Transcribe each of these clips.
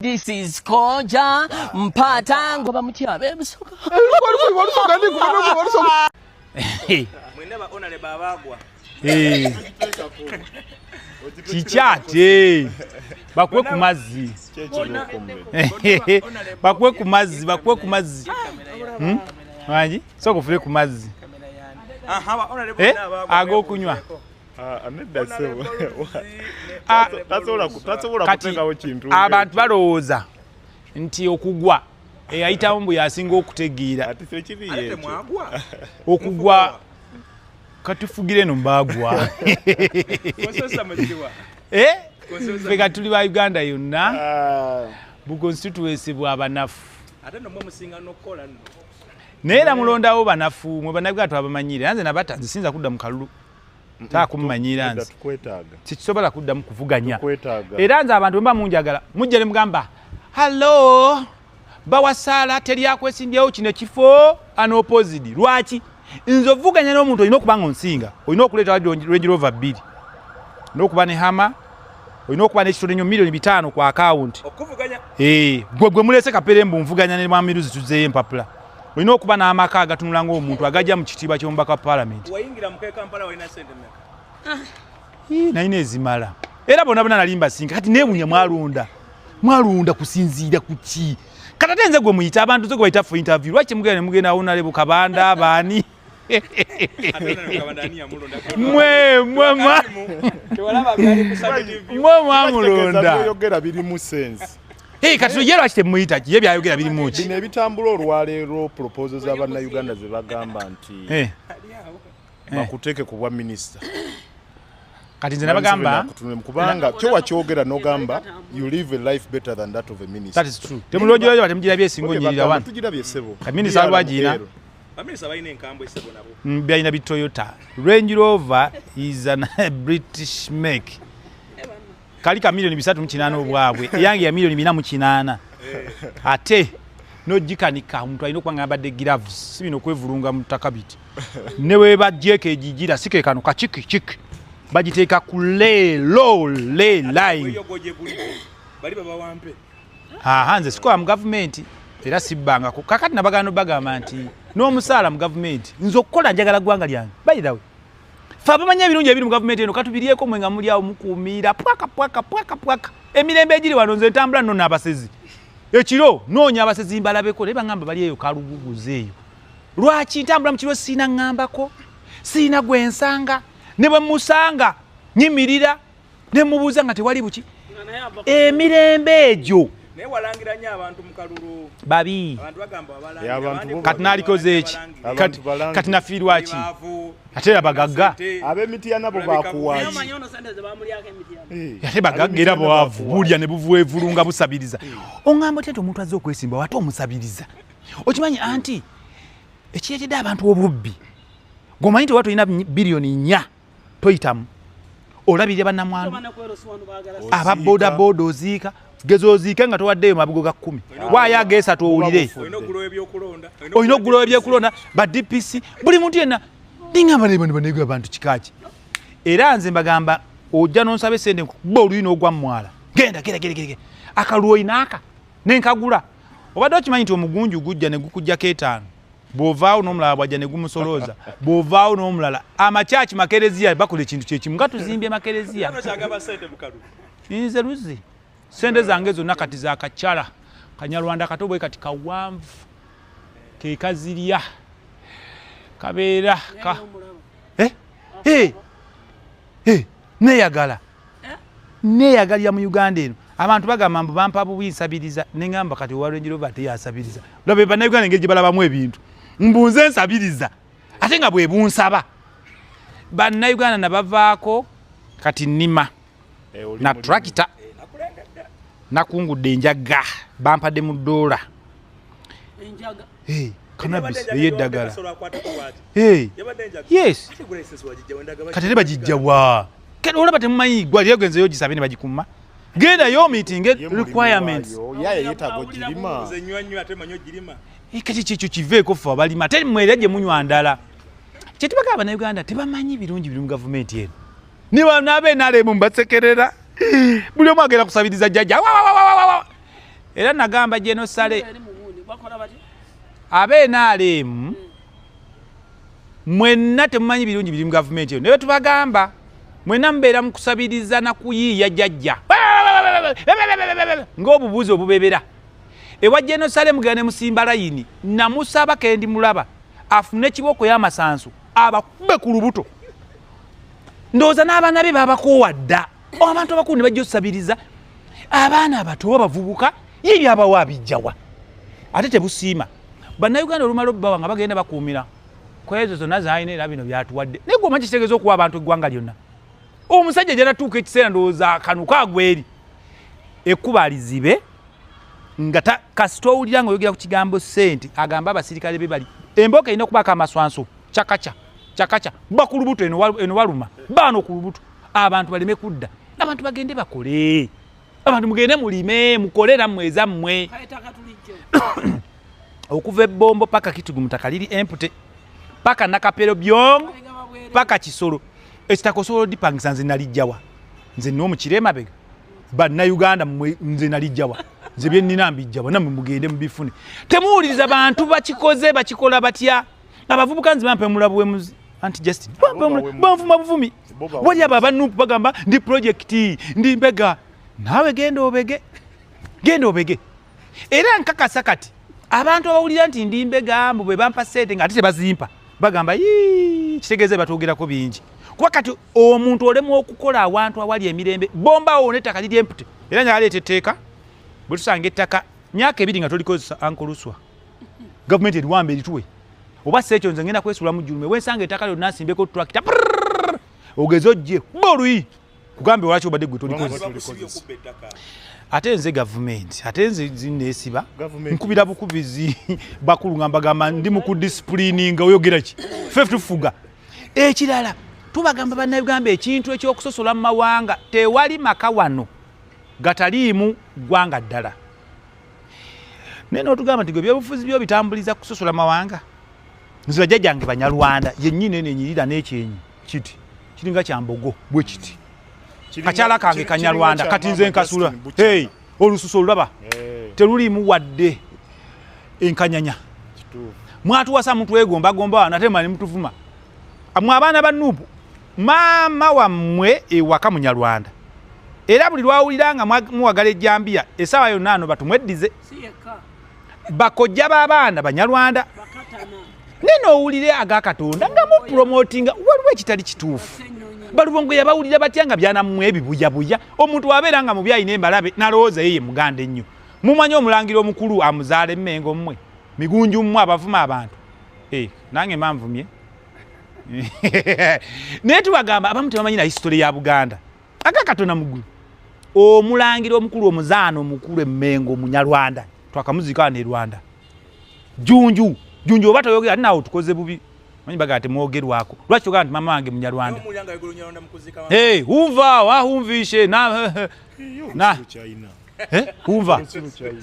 This is Koja Mpatango bamutia bebusoka. Mwendaba onale babagwa. Chichate. Bakwe ku mazzi. Bakwe ku mazzi, bakwe ku mazzi. Wanji? Soko fule ku mazzi. Aha, onale babagwa. Ago kunywa. Anedda sebo. Tasobola kutengawo kintu. Abantu balowooza nti okugwa eyayitamu mbu yasinga okutegeera. Ati se kibi ye. Okugwa katufugire no mbagwa. Konsosa mujiwa. Feka tuli ba Uganda yonna. Bu constituency bwa banafu. Ate no musinga nokola nno. Neera mulondawo banafu mwe banabigatu abamanyire. Anze nabatanzi sinza kudda mu kalulu. Takumanyira nze. Sikisobola kuddamu kuvuganya. Era nze abantu bemba munjagala mujje ne mugamba hello bawasala teri akwesimbyewo kino kifo ano opposite lwaki nzo vuganya n'omuntu olina okuba nsinga olina okuleeta Range Rover 2 n'okuba ne Hammer olina okuba n'ekitone nnyo $5,000,000 ku account okuvuganya gwe mulese kaperembu nvuganya ne mwamiruzi tuzeeyo empapula olina okuba n'amaka agatunula ng'omuntu agajja mu kitiibwa ky'omubaka wa parliament wayingira mu Kampala walina sente mmeka nalina ezimala era bonna nalimba singa kati neebunya mwalonda kusinziira ku ki kati nze gwe muyita abantu zo gwe bayita for interview lwaki mugenda awonale bukabanda abaani mwe mwamulonda yogera biri mu sense. Kati yero akite muyita ye byayogera biri mu ki bino ebitambula olwaleero proposals abanna Uganda ze bagamba nti bakuteke ku bwa minister. Kati nze nabagamba kubanga kyo wakyogera n'ogamba you live a life better than that of a minister. That is true. Temulojjo batemujira byesingo nyirira wan. Tugira byesebo. Minister alwajina. Bamisa bayina enkambo esebo nabo. Byayina bi Toyota. Range Rover is a British make. Kali ka $3,800 obwabwe. Yange ya $4,800. Ate nojikanika omuntu alina okwanga abadde gloves. Si bino kwevulunga mu takabiti. Newe bajjeke ejigira sike kano kachiki. Bajiteeka ku low line. Bali baba wampe. Hanze sikola mu government era sibanga ko kakati nabagano bagamba nti n'omusaala mu government nzo okukola njagala gwanga lyange by the way fa bamanya ebirungi ebiri mu government eno katubiriyeko mwenga muli awo mukuumira pwaka emirembe egiri wano nze ntambula nno n'abasezi ekiro noonya abasezi mbalabeko naye bangamba bali eyo kaluguguzeeyo lwaki ntambula mu kiro siina ngambako siina gwensanga ne bwe musanga nyimirira ne mubuuza nga tewali buki emirembe egyo ne walangira nnyo abantu mu kalulu babi abantu bagamba abalanga kati nalikoze eki kati nafiirwa ki ate abagagga ab'emiti ya nabo bakuwaji ate bagagga era bwavu bulya ne buvuevulunga busabiriza oŋŋamba otya nti omuntu azze okwesimba wate omusabiriza okimanyi anti ekireetedde abantu obubbi gwomanyi nti watu olina biliyoni 4 toyitamu olabirira bannamwandu ababoodaboda oziika gezo oziike nga towaddeyo mabugo ga 10 waayo ageesatu owulire olina okugulawo ebyekulonda ba DPC buli muntu yenna ningamba nebonebonegwe abantu kikaki era nze mbagamba ojja nonsaba esente kuba oluyi n'ogwa mwala genda akaluwo inaaka nenkagula obadde okimanyi nti omugunju gujja ne gukujjako 5 bw'ovaawo n'omulala bwajja ne gumusolooza bw'ovaawo n'omulala amakyaki makereziya bakola ekintu kyekimu nga tuzimbye makereziya nze luzi sente zange zonna kati zakakyala kanyarwanda kato bwe kati kawanvu ke kazirya kabeera ka neyagalira mu Uganda eno abantu bagamba mbu bampa bubisabiriza nengamba kati wa Range Rover teyasabiriza lobe bannayuganda engeri gye balabamu ebintu mbunze nsabiriza ate nga bwe bunsaba bannayuganda nabavaako kati nnima na tractor nakungudde enjaga bampadde mu $1 cannabis eyeddagala yes kati bagijjawa kati olaba temumanyi gwali yogenzeyo gisabe ne bagikuma genda yo meeting requirements yaye yetago girima nze nnywa ate manyo girima kati kyekyo kiveeko ffe abalima ate mwera gye munywa ndala kyetubagamba Bannayuganda tebamanyi birungi biri mu gavumenti eno niba nabe nalemu mbasekerera buli omu agenda kusabiriza jjajja era nagamba Genosale abeNRM mwenna temumanyi birungi biri mu gavumenti eyo naye tubagamba mwenna mubeera mu kusabiriza na kuyiiya jjajja ng'obubuuzi obubebera ewa Genosale mugenda ne musimba layini namusaba kendi mulaba afune ekiboko y'amasansu abakube ku lubuto ndowooza n'abaana be babakoowa dda abantu abakulu ne bajja okusabiriza abaana abato abavubuka ye byabawa bijjawa ate tebusiima bannayuganda olumala obbawa nga bagenda bakuumira kwezo zonna zaalina era bino byatuwadde naye gwe omanyi kitegeeza okuwa abantu eggwanga lyonna omusajja gy'anatuuka ekiseera ndowooza akanuka agweri ekkuba lizibe nga kasita owulira ng'oyogera ku kigambo ssente agamba abasirikale be bali emboka erina okubaako amaswanso cakaca ba ku lubuto eno waluma baano ku lubuto abantu baleme kudda abantu bagende bakole abantu mugende mulime mukole nammwe ezammwe okuva ebbombo paka kitugu mutaka liri empute paka nakapero byongo paka kisolo ekitakosobola dipangisa nze nalijjawa nze n'omukirema bega bannayuganda nze nalijjawa nze bye nnina mbijjawa nammwe mugende mubifune temuwuliriza bantu bakikoze bakikola batya abavubuka nze bampe mulabuwemuzi anti Justin banvuma buvumi wali abo abanupu bagamba ndi projekiti ndi mbega naawe genda obege era nkakasa kati abantu abawulira nti ndi mbega mbu bwe bampa sente nga ate tebazimpa bagamba kitegeeze batwogerako bingi kuba kati omuntu olemu okukola awantu awali emirembe bombawo n'ettaka liri empute era nyaleeta etteeka bwe tusanga ettaka myaka 2 nga tolikozesa ankoluswa gavumenti eriwamba erituwe oba sekyo nze ngenda kwesula mu jjulume wensanga ettaka lyo nasimbeko tractor ogeze ojje boluyi kugambe lwaki obadde gwe tolikozesa ate nze gavumenti ate nze zinneesiba nkubira bukubizi bakulu nga mbagamba ndi mu kudisciplininga oyogera ki ffe tufuga ekirala tubagamba bannayuganda ekintu ekyokusosola mu mawanga tewali maka wano gataliimu ggwanga ddala naye n'otugamba nti gwe byobufuzi byo bitambuliza kusosola mawanga nze bajjajjange Banyarwanda yennyini eno enyirira n'ekyenyi kiti kiringa kyambogo bwe kiti kakyala kange Kanyarwanda kati nze nkasula olususu olulaba teruliimu wadde enkanyanya mwatuwasa mutwegomba nate mali mutuvuma mwe abaana bannupu maama wammwe ewaka Munyarwanda era buli lwawulira nga muwagala ejjambiya essaawa yonna ano batumweddize bakojja b'abaana Banyarwanda neno owulire aga Katonda nga mupromotinga waliwo ekitali kituufu balubongo yabawulira batya nga byanammwe ebibuyabuya omuntu wabeera nga mu byayina embalabe nalowooza yeye muganda ennyo mumanyi omulangira omukulu amuzaala emmengo mmwe migunju mmwe abavuma abantu nange manvumye naye tubagamba abamu tebamanyi na history ya Buganda aga Katonda mugulu omulangira omukulu omuzaana omukulu emmengo Munyarwanda twakamuzika ne Rwanda junju oba toyogera ati naawe tukoze bubi manyi baga ati mwogerwako lwaki ogamba nti mama wange Munyarwanda humvishe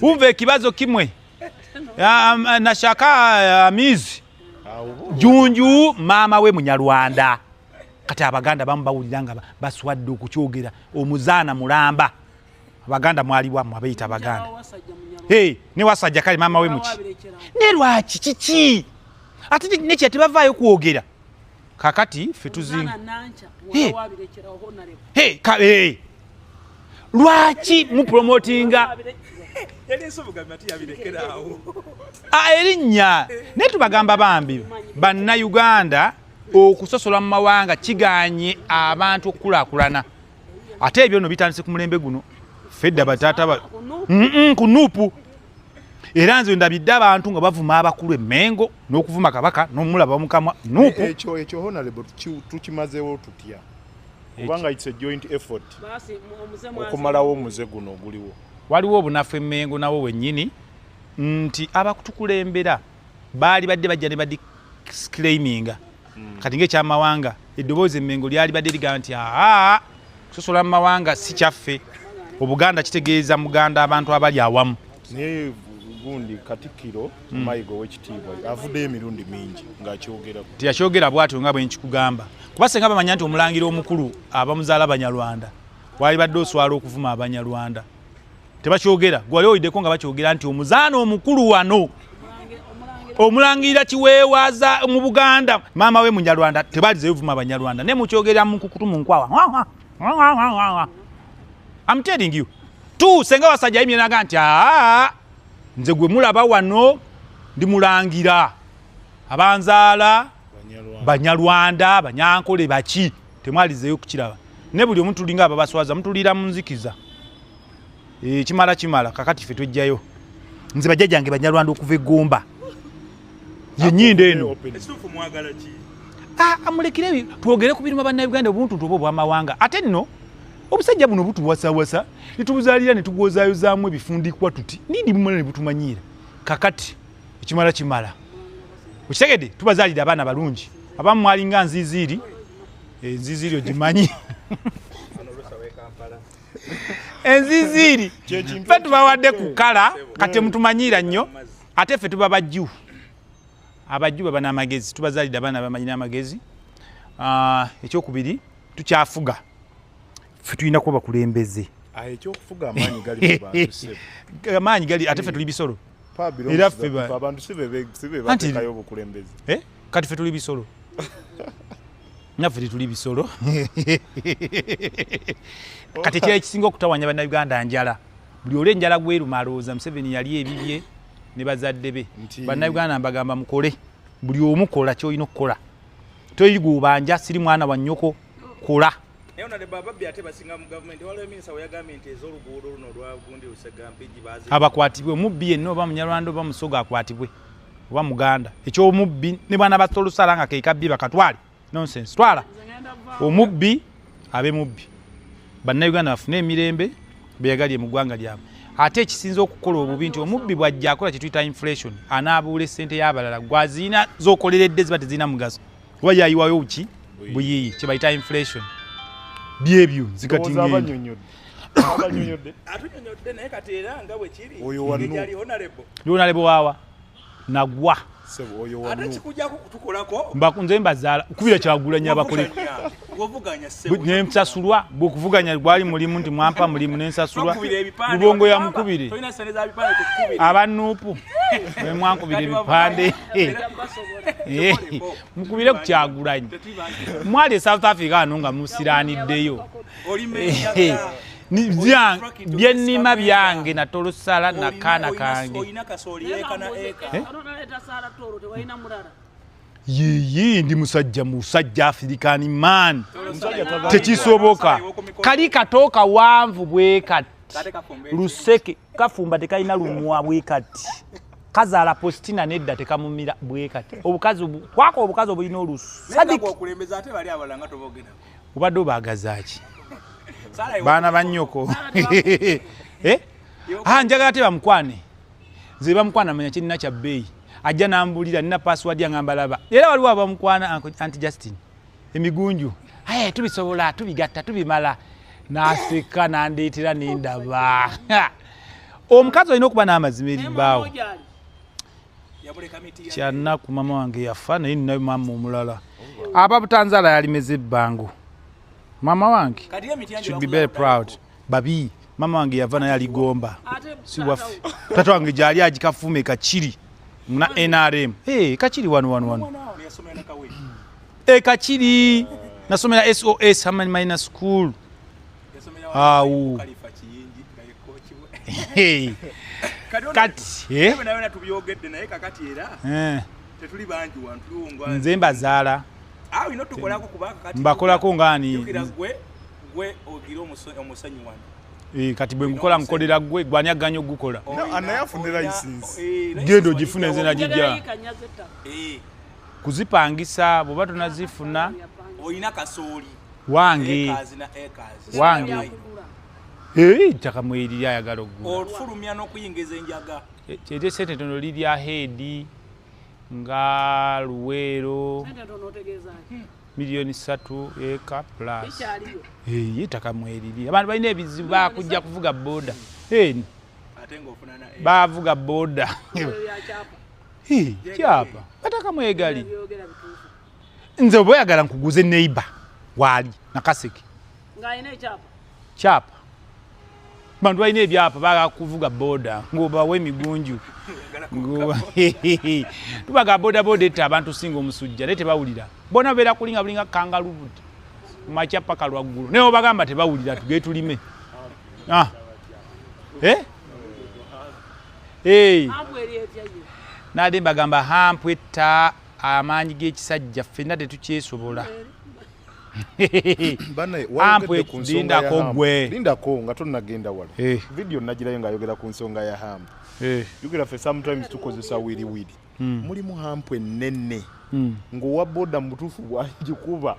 humva ekibazo kimwe nashaka amizi junju maama we Munyarwanda kati Abaganda bamu bawulira nga baswadde okukyogera omuzaana mulamba Abaganda mwaliwamu abayita Abaganda ne wasajja kale maama we muki ne lwaki kiki ate nekia tebavaayo kwogera kakati ffe tuzinga lwaki mupromotinga erinnya naye tubagamba bambi bannayuganda okusosola mu mawanga kiganye abantu okukulaakulana ate ebyo no bitandise ku mulembe guno fedda bataata kunuupu era nze ndabidde abantu nga bavuma abakulu emmengo n'okuvuma kabaka n'omulaba mukamwa nuupu ekyo honorable tukimazeewo tutya kubanga it's a joint effort okumalawo omuze guno oguliwo waliwo obunafu emmengo nawo wennyini nti abakutukulembera baali badde bajja ne badisclaiminga kati ng'ekyamawanga eddoboozi emmengo lyali badde ligamba nti kusosola mu mawanga si kyaffe Obuganda kitegeeza muganda abantu abali awamu naye gundi Katikkiro Mayigo w'ekitiibwa avuddeyo emirundi mingi ng'akyogerako tiyakyogera bw'atyo nga bwe nkikugamba kuba senga bamanya nti omulangira omukulu abamuzaala Banyarwanda wali badde oswala okuvuma Abanyarwanda tebakyogera gwali oyiddeko nga bakyogera nti omuzaana omukulu wano omulangira kiweewaza mu Buganda maama we Munyarwanda tebalize yovuma Abanyarwanda ne mukyogera mu kukutu mu nkwawa I'm telling you tu senga wasajja yimye naga nti nze gwe mulaba wano ndi mulangira abanzaala Banyarwanda Banyankole baki temwalizeyo kukiraba ne buli omuntu linga ababaswaza mutulira munzikiza kimala kakati ffe twejjayo nze bajjajjange Banyarwanda okuva Egomba yenyinde eno ekituufu mwagala ki amulekire twogere ku biruma bannayuganda obuntu tubo bwamawanga ate nno obusajja buno butuwasawasa netubuzaalira ne tugwozayozaamu ebifundikwa tuti nindi bumala ne butumanyira kakati ekimala ukitegedde tubazaalira abaana balungi abamu mwalinga nziziiri enziziiri ogimanyi enziziiri ffe tubawadde ku kala kati mutumanyira nnyo ate ffe tuba bajju abajju baba n'amagezi tubazaalira abaana bamanyi n'amagezi ekyokubiri tukyafuga ffe tulina kuba bakulembeze ekyokufuga amaanyi gali mu bantu sebo amaanyi gali ate ffe tuli bisolo era ffe abantu sibe batekayo obukulembeze kati ffe tuli bisolo naffe tuli bisolo kati ekira ekisinga okutawanya bannayuganda njala buli olwo enjala gweruma alowooza Museveni yali ebibye ne bazadde be bannayuganda mbagamba mukole buli omu kola kyolina okukola toyigubanja siri mwana wa nnyoko kola abakwatibwe omubbi yenna oba Munyarwanda oba Musoga akwatibwe oba Muganda ekyomubbi ne bwana basolusala nga kekabbi bakatwale nonsense twala omubbi abe mubbi bannayuganda bafune emirembe beyagalye mu ggwanga lyabwe ate ekisinza okukola obubi nti omubbi bwajja akola kyetuyita inflation anaabuula essente y'abalala gwaziina z'okoleredde ziba teziina mugaso oba yayiwayo ki buyiyi kye bayita inflation byebyo zikatingeri honorable waawa nagwa nze mbazaala kubira kyagulanya abakole nensasulwa bwokuvuganya gwali mulimu nti mwampa mulimu nensasulwa lubongo ya mukubire abanuupu mwankubira ebipande mukubire ku Kyagulanyi mwali South Africa ano nga musiraaniddeyo byennima byange natolusala nakana kange yiyi ndi musajja African man tekisoboka kali katooka wanvu bwe kati luseke kafumba tekalina lumwa bwe kati kazaala postina nedda tekamumira bwe kati obukazi kwako obukazi obulina olusadiki obadde obagazaaki baana bannyoko njagala te bamukwane nze bamukwana manya kirina kya bbeeyi ajja n'ambulira nina password yangamba laba era waliwo abamukwana anti Justin emigunju tubisobola tubigatta tubimala n'aseka n'andeetera n'endaba omukazi olina okuba n'amazima eribbaawo kyannaku mama wange yafa naye ninayo mama omulala aba Butanzala yalimeze ebbango mama wange should be very proud babi mama wange yava naye aligomba si waffe tata wange gyali agikafume Kachiri na NRM Kachiri wano Kachiri nasomera SOS Hamani Minor School kati nze mbazaala mbakolako ngani kati bwe ngukola nkolera gwe gwanyaganya ogukola anayafunira license gendo gifune nze najijja kuzipangisa bwoba tunazifuna oyina kasooli wange ttaka mweriri ayagala oggula ofulumya n'okuyingiza enjaga kyete sente tono lirya heedi nga Luweero milioni 3 eka plus ttaka mweriri abantu balina ebizibu bakujja kuvuga boda bavuga boda kyapa kataka mwegali nze oba oyagala nkuguze neighbor waali nakaseke kyapa bantu balina ebyapa bagakuvuga boda ng'obawa emigunju tubaga boda etta abantu singa omusujja naye tebawulira bona beera kulinga bulinga kangalubuti macha paka lwaggulu naye obagamba tebawulira tugee tulime nade mbagamba hampu etta amaanyi g'ekisajja ffenna tetukyesobola lindako nga tonnagenda wala video nagirayo ng'ayogera ku nsonga ya hampu yogera ffe sometimes tukozesa wiriwiri mulimu hampu ennene ng'owa boda mu butuufu bwagikuba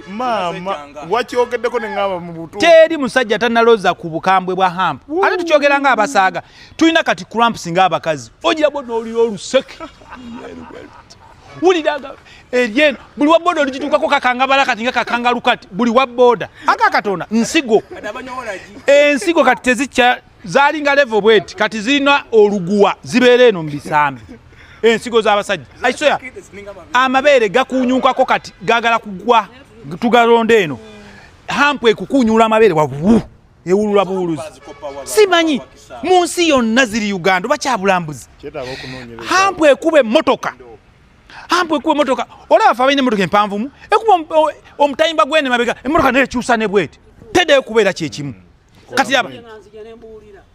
maama wakyogeddeko ne ŋŋamba mu butuufu teri musajja tannalooza ku bukambwe bwa hampu ate tukyogera ng'abasaaga tulina kati cramps ng'abakazi ogira boda olira oluseke wuliraga eryeno buli wa boda oligituukako kakangabala kati nga kakangalu kati buli wa boda akakatonda nsigo ensigo kati tezikya zaalinga level bweti kati zirina oluguwa zibeera eno mu bisambi ensigo z'abasajja aisoya amabeere gakuunyuukako kati gaagala kugwa tugalonda eno hampu ekukuunyuula amabeere wabu ewulula buwuluzi simanyi mu nsi yonna ziri Uganda oba kyabulambuzi hampu ekuba emmotoka olaba fe abalina emmotoka empanvumu ekuba omutayimba gwene mabega emmotoka neekyusa ne bweti teddeyo kubeera kyekimu kati yaba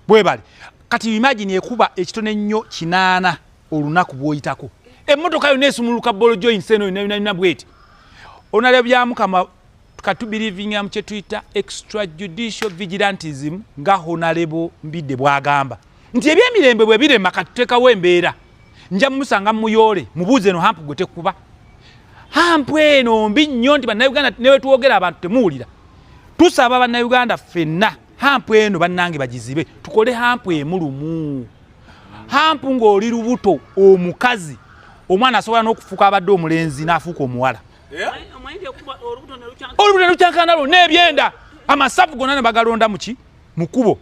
bwe bali kati imagine ekuba ekitone ennyo 8 olunaku bw'oyitako emmotoka yonna esumuluka bolo joints eno yonna bweti onalabya Mukama katubirivinga mu kye tuyita extrajudicial vigilantism nga Honorable Mbidde bwagamba nti ebyemirembe bwe birema katutekawo embeera nja musanga muyoole mubuuze eno hampu gwe tekuba hampu eno mbi nnyo nti bannayuganda newe tuwogera abantu temuwulira tusaba bannayuganda ffenna hampu eno bannange bagizibe tukole hampu emulumu hampu ng'oli lubuto omukazi omwana asobola n'okufuuka abadde omulenzi n'afuuka omuwala olubuto ne lukyankanalo n'ebyenda amasavu gonna ne bagalonda mu kubo.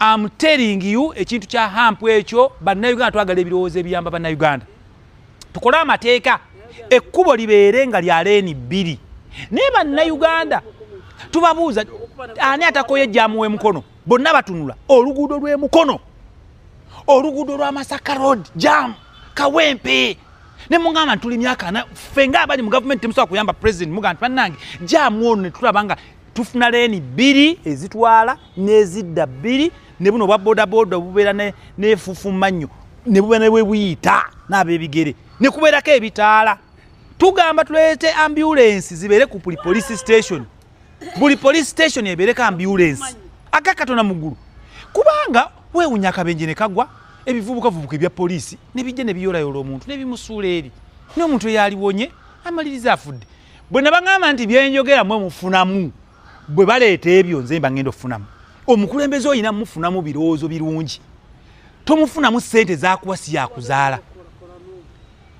I'm telling you ekintu kya hampu ekyo bannayuganda twagala ebirowoozo ebiyamba bannayuganda tukole amateeka ekkubo libeere nga lya leeni 2 naye bannayuganda tubabuuza ani atakoye ejjaamu w'emukono bonna batunula oluguudo lw'emukono oluguudo lwa Masaka Road jam Kawempe ne mungamba tuli myaka na fenga abali mu government temusobola kuyamba president mugamba bannange jam ono ne tulabanga tufuna leeni 2 ezitwala n'ezidda 2 ne buno bwa boda bubeera n'efufu nnyo ne bubeera ne buyita n'ab'ebigere ne kubeerako ebitaala tugamba tuleete ambulance zibeere ku police station buli police station ebeereko ambulance agakatona muggulu kubanga weewunya akabenje ne kagwa ebivubukavubuka ebya poliisi ne bijja ne biyolayola omuntu ne bimusuula eri n'omuntu eyaliwonye amaliriza afudde bwe ne baŋŋamba nti byenjogera mwe mufunamu bwe baleeta ebyo nze mba ngenda okufunamu omukulembeze oyina mufunamu birowoozo birungi tomufunamu ssente zakuwa si yakuzaala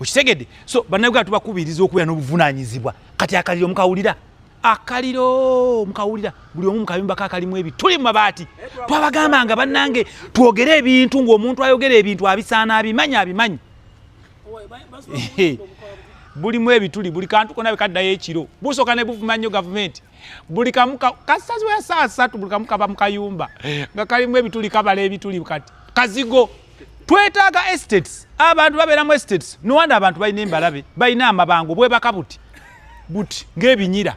okitegedde so bannayuganda tubakubiriza okubeera n'obuvunaanyizibwa kati akaliro mukawulira akaliro mukawulira buli omu mukayumba kakalimu ebituli mu mabaati twabagambanga bannange twogere ebintu ng'omuntu ayogera ebintu abisaana abimanyi bulimu ebituli buli kantu konna bekaddayo ekiro busooka ne buvuma nnyo gavumenti buli kamu kasazi wa saa 3 buli kamu kaba mu kayumba nga kalimu ebituli kabala ebituli kati kazigo twetaaga estates abantu babeeramu estates nowanda abantu balina embalabe balina amabango bwebaka buti ng'ebinyira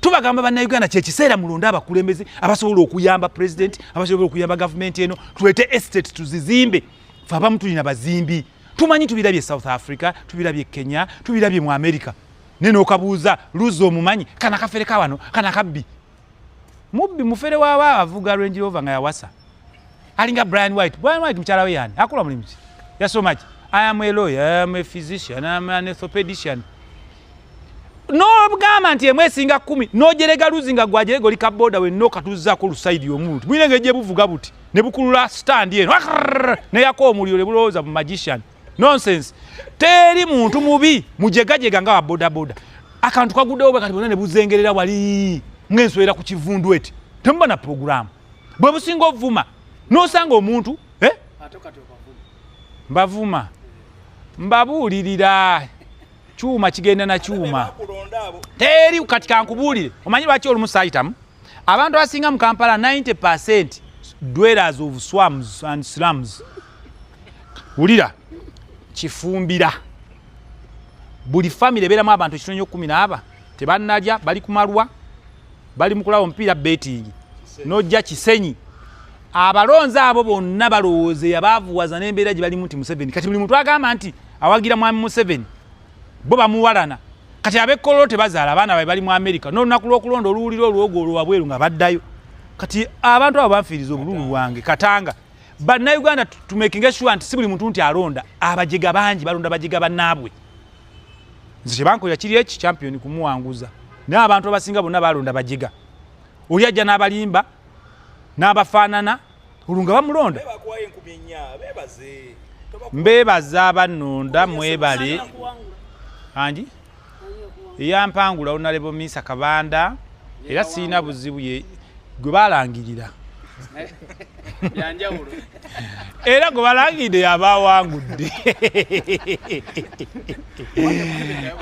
tubagamba bannayuganda kyekiseera mulonda abakulembeze abasobola okuyamba president abasobola okuyamba gavumenti eno tulete estate tuzizimbe fe abamu tulina bazimbi tumanyi tubirabye South Africa tubirabye Kenya tubirabye mu America neno okabuuza luzo omumanyi kana kafereka wano kana kabbi mubbi mufere wawa avuga Range Rover nga yawasa alinga Brian White mchala we yani akola mulimu ya so much I am a lawyer I am a physician I am an orthopedician no bugamba nti emwesinga 10 no jerega luzinga gwajere goli kaboda we no katuza ko lusaidi yomuntu mwinenge je buvuga buti ne bukulula stand yeno ne yako omuliro bulowooza mu magician nonsense teri muntu mubi mujegajega nga boda akantu kaguddewo bwe kati bonna ne buzengerera wali mwenswera ku kivundu eti temba na program bwe businga ovuma nosanga omuntu mbavuma mbabuulirira chuma kigenda na chuma teri kati kankubuulire omanyi lwaki olumu saitamu abantu abasinga mu Kampala 90% dwellers of swamps and slums. Ulira Kifumbira buli family beramu abantu kitonyo 10 tebannalya bali kumalwa bali mukulawo omupiira betting nojja Kisenyi abalonzi abo bonna balowooze yabaavuwaza n'embeera gye bali muti Museveni kati buli muntu agamba nti awagira mwami Museveni bo bamuwalana kati abekololo tebazaala abaana babe bali mu America n'olunaku lw'okulonda oluwuliro olwogo olwabweru nga baddayo kati abantu abo banfiiriza obululu wange Katanga Bannayuganda tumekinge sure nti si buli muntu nti alonda abajega bangi balonda bajega bannaabwe nze banko ya kiri echi champion kumuwanguza n'abantu abasinga bonna balonda bajega oli ajja n'abalimba n'abafaanana olunga bamulonda mbebaza abannonda mwebale anji eyampangula onalebo Misa Kabanda era siina buzibu ye gwe balangirira yanjawulo era gwe balangirira yabawangudde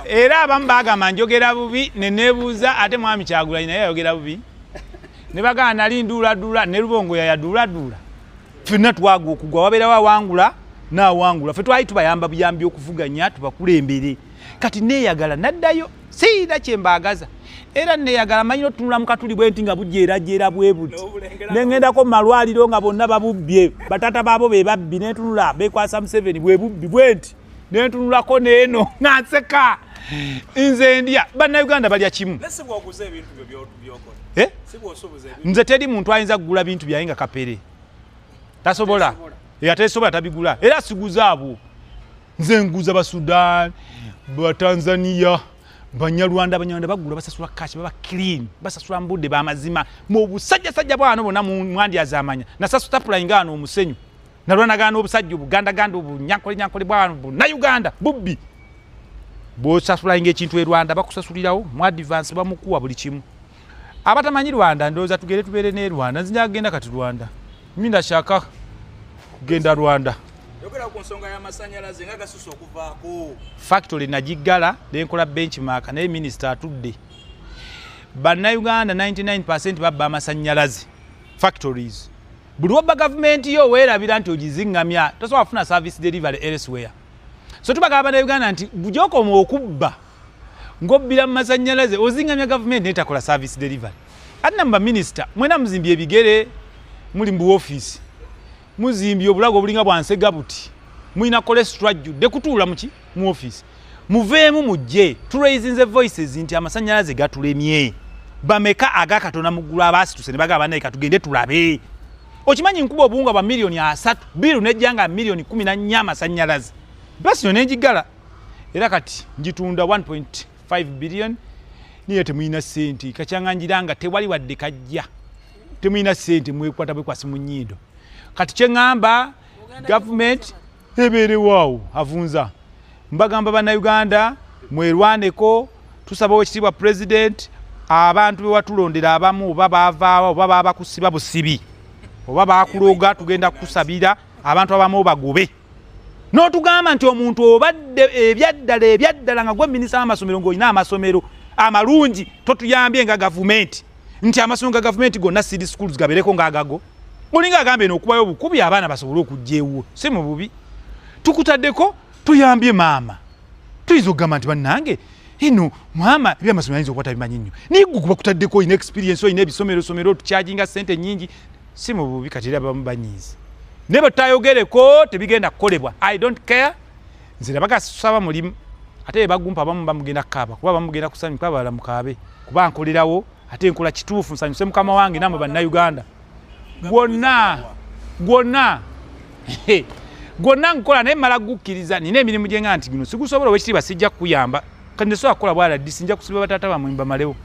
era abamu bagamba njogera bubi nenebuuza ate mwami Kyagulanyi naye yayogera bubi ne bagamba nali nduuladduula ne Lubongo yayaduuladduula ffenna twaga okugwa wabeerawo awangula n'awangula ffe twali tubayamba buyambi okuvuganya tubakulembere kati neeyagala naddayo siira kyembaagaza era neeyagala manyino tunula mu katuli bwe nti nga bujeerajjeera bwe buti nengendako mu malwaliro nga bonna babubbye batata baabo be babbi nentunula beekwasa Museveni bwe bubbi bwe nti nentunulako neeno nga nseka nze ndya Bannayuganda balya kimu nze teri muntu ayinza kugula bintu byaye nga kapere tasobola tesobola tabigula era siguza abo nze nguza Basudan Batanzania Banyarwanda bagula basasula kashi baba clean basasula mbude bamazima mu busajja bwana bona mu mwandi azamanya na sasu tapula ingano omusenyu na Rwanda gano obusajja Buganda gando nyankole bwana na Uganda bubbi bo sasula inge kintu e Rwanda bakusasulirawo mu advance bamukuwa buli kimu abatamanyi Rwanda ndoza tubere ne Rwanda nzinja genda kati Rwanda mimi ndashaka kugenda Rwanda yogera ku nsonga ya masanyalaze nga gasusu okuvaako factory najigala denkola benchmark naye minister atudde Bannayuganda 99% babba amasanyalaze factories buli wabba government yo weerabira nti ogizingamya tosobola wafuna service delivery elsewhere so tubagamba Bannayuganda nti bujoko okubba ngobbira mu masanyalaze ozingamya government netakola service delivery ate namba minister mwena muzimbi ebigere muli mu office muzimbi obulago obulinga bwansega buti muina cholesterol de kutuula mu office muveemu mujje to raise the voices nti amasanyalaze gatulemye bameka agakatona mugula abasituse ne bagaba naye katugende tulabe okimanyi nkuba obuunga bwa milioni 3 biru nejjanga milioni 14 amasanyalaze basi nenjigala era kati njitunda 1.5 billion niye temuina senti kacyanganjiranga tewali wadde kajja temuina senti mwekwata bwekwasi mu nnyindo kati kyengamba government ebere wao avunza mbagamba Bannayuganda mwerwaneko tusaba ekitibwa president abantu be watulondera abamu oba baavaawo oba babakusiba busibi oba bakuloga tugenda kusabira abantu abamu bagobe n'otugamba nti omuntu obadde ebyaddala nga gwe minisita w'amasomero ng'olina amasomero amalungi totuyambye nga gavumenti nti amasomero ga gavumenti gonna city schools gabereko ng'agago mulinga agambe n'okubayo obukubi abaana basobole okujjeewo si mu bubi tukutaddeko tuyambye maama tuyinza okugamba nti bannange ino mama ebyamasomero ayinza okukwata bimanyi nnyo naye gwe kuba kutaddeko olina experience olina ebisomero tukyaginga ssente nnyingi si mu bubi kati era abamu banyiizi naye bwe tutayogereko tebigenda kukolebwa I don't care nze nabagasaba mulimu ate ebagumpa abamu bamugenda kukaaba kuba bamugenda kusanyuka abalala mukaabe kuba nkolerawo ate nkola kituufu nsanyuse mukama wange namwe Bannayuganda gwonna nkola naye mala gukkiriza nina emirimu gyenga nti guno sigusobola owekitiibwa sijja kukuyamba kati nesobola kukola bwala ddi sinja kusiba batata bamwe mbamalewo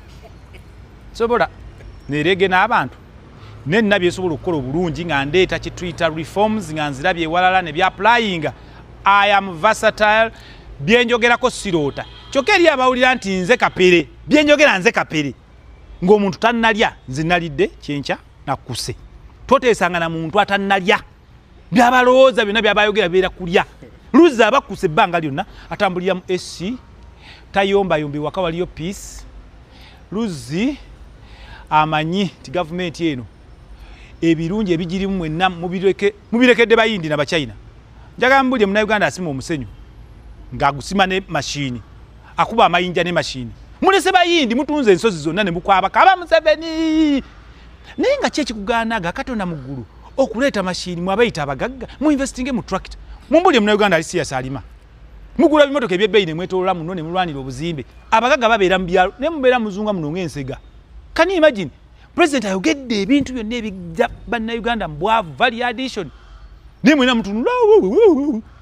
sobola neerege n'abantu nenna byesobola okukola obulungi nga ndeeta kituyita reforms nga nzirabye ewalala ne byapplyinga I am versatile byenjogerako siroota kyokka eri abawulira nti nze kapere byenjogera nze kapere ng'omuntu tannalya nze nalidde kyenkya nakkuse toteesanga na muntu atannalya byabalowooza byonna byabayogera beera kulya luza abakkuse ebbanga lyonna atambulira mu SC tayombayomba ewaka waliyo peace luzi amanyi nti gavumenti eno ebirungi ebigirimu mwenna mubirekedde bayindi n'abachina njagala mbulye Munnayuganda asima omusenyu ng'agusima ne mashini akuba amayinja ne mashini mulese bayindi mutunze ensozi zonna ne mukwaba kaba Museveni naye nga ki ekikugaanaga Katonda mu ggulu okuleeta mashini mwabayita abagagga mu investinge mu tractor mumbulye Munnayuganda ali siyasa alima mugula bimotoka ebyebbeyi ne mwetolola muno ne mulwanira obuzimbe abagagga babeera mu byalo ne mubeera muzunga muno ng'ensega. Can you imagine president ayogedde ebintu byonna ebijja Bannayuganda mbwavu value addition ne mwena mutunula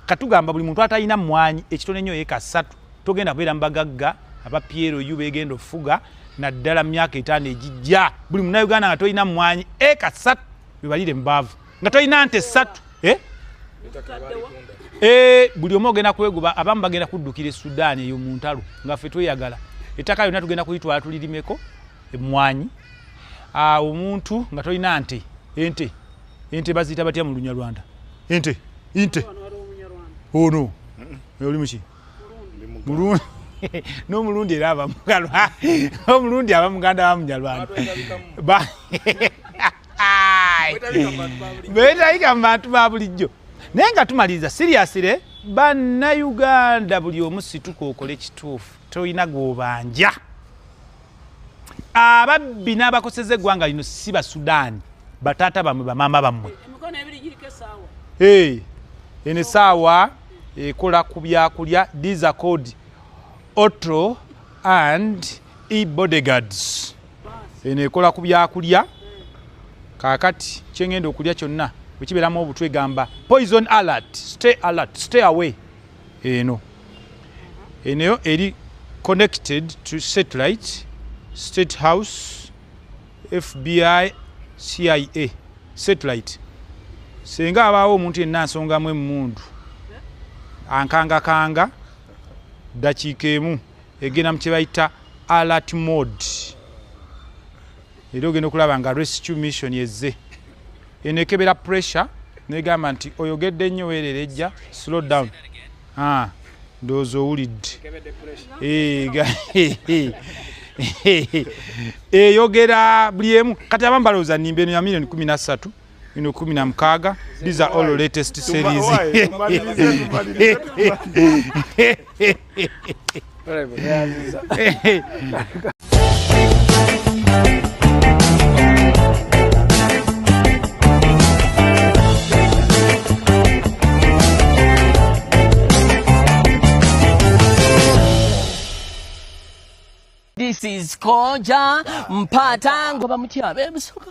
katugamba buli muntu atalina mmwanyi ekitone nnyo eka 3 togenda kubeera mu bagagga aba Piero yu begenda ofuga naddala myaka 5 ejijja buli Munnayuganda nga tolina mmwanyi eka 3 bebalire mbaavu nga tolina nte 3 buli omu ogenda kweguba abamu bagenda kuddukira Sudan eyo mu ntalo nga ffe tweyagala ettaka lyonna tugenda kulitwala tulirimeko emmwanyi omuntu nga tolina nte ente baziyita batya mu Lunyarwanda ente ono oli muki Mulundi n'omulundi era aba mugalwa omulundi aba muganda wa Munyarwanda betayika mu bantu ba bulijjo naye nga tumaliriza seriously Bannayuganda buli omu situka okole kituufu tolina gw'obanja ababbi n'abakoseza eggwanga lino si ba Sudan bataata bamwe bamama bammwe ene saawa ekola ku byakulya these are called Otro and bodyguards ene ekola ku byakulya kakati kyengenda okulya kyonna bwekibeeramu obutwe egamba poison alert, stay away eno eri connected to satellite State House, FBI, CIA, satellite. Senga abaawo omuntu yenna nsongamu emmundu ankanga dakiika emu egenda mu kye bayita alert mode era ogenda okulaba nga rescue mission yezze eno ekebera pressure negamba nti oyogedde nnyo weerera ejja slow down ndowooza owulidde eyogera buli emu kati abamu balowooza nnimba eno ya milioni 13 ino 16 these are all latest series This is Koja Mpata ngoba mutya bebusoka